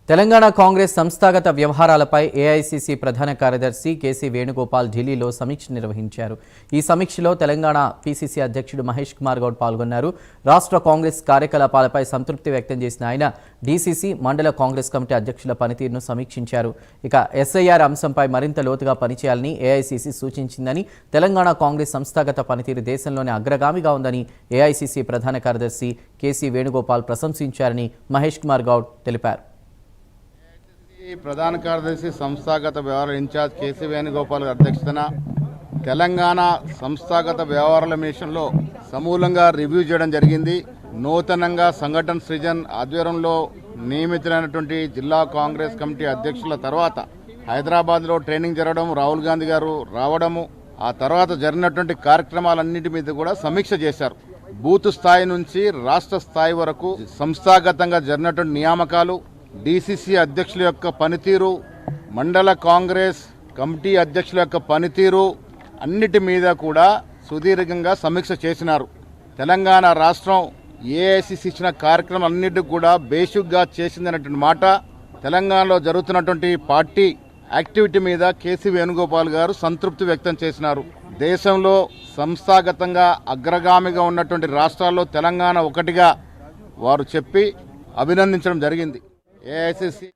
తెలంగాణ కాంగ్రెస్ సంస్థాగత వ్యవహారాలపై ఏఐసీసీ ప్రధాన కార్యదర్శి కేసీ వేణుగోపాల్ ఢిల్లీలో సమీక్ష నిర్వహించారు. ఈ సమీక్షలో తెలంగాణ పీసీసీ అధ్యక్షుడు మహేష్ కుమార్ గౌడ్ పాల్గొన్నారు. రాష్ట్ర కాంగ్రెస్ కార్యకలాపాలపై సంతృప్తి వ్యక్తం చేసిన ఆయన డీసీసీ మండల కాంగ్రెస్ కమిటీ అధ్యక్షుల పనితీరును సమీక్షించారు. ఇక ఎస్ఐఆర్ అంశంపై మరింత లోతుగా పనిచేయాలని ఏఐసీసీ సూచించిందని, తెలంగాణ కాంగ్రెస్ సంస్థాగత పనితీరు దేశంలోనే అగ్రగామిగా ఉందని ఏఐసీసీ ప్రధాన కార్యదర్శి కేసీ వేణుగోపాల్ ప్రశంసించారని మహేష్ కుమార్ గౌడ్ తెలిపారు. ప్రధాన కార్యదర్శి సంస్థాగత వ్యవహారాల ఇన్ఛార్జ్ కేసీ వేణుగోపాల్ అధ్యక్షతన తెలంగాణ సంస్థాగత వ్యవహారాల మిషన్లో సమూలంగా రివ్యూ చేయడం జరిగింది. నూతనంగా సంఘటన సృజన్ ఆధ్వర్యంలో నియమితులైనటువంటి జిల్లా కాంగ్రెస్ కమిటీ అధ్యక్షుల తర్వాత హైదరాబాద్లో ట్రైనింగ్ జరగడం, రాహుల్ గాంధీ గారు రావడము, ఆ తర్వాత జరిగినటువంటి కార్యక్రమాలన్నింటి మీద కూడా సమీక్ష చేశారు. బూత్ స్థాయి నుంచి రాష్ట్ర స్థాయి వరకు సంస్థాగతంగా జరిగినటువంటి నియామకాలు, డీసీసీ అధ్యక్షుల యొక్క పనితీరు, మండల కాంగ్రెస్ కమిటీ అధ్యక్షుల యొక్క పనితీరు అన్నిటి మీద కూడా సుదీర్ఘంగా సమీక్ష చేసినారు. తెలంగాణ రాష్ట్రం ఏఐసీసీ ఇచ్చిన కార్యక్రమం అన్నిటికీ కూడా బేసిక్గా చేసిందనేటువంటి మాట, తెలంగాణలో జరుగుతున్నటువంటి పార్టీ యాక్టివిటీ మీద కేసీ వేణుగోపాల్ గారు సంతృప్తి వ్యక్తం చేసినారు. దేశంలో సంస్థాగతంగా అగ్రగామిగా ఉన్నటువంటి రాష్ట్రాల్లో తెలంగాణ ఒకటిగా వారు చెప్పి అభినందించడం జరిగింది. ఏఐసీసీ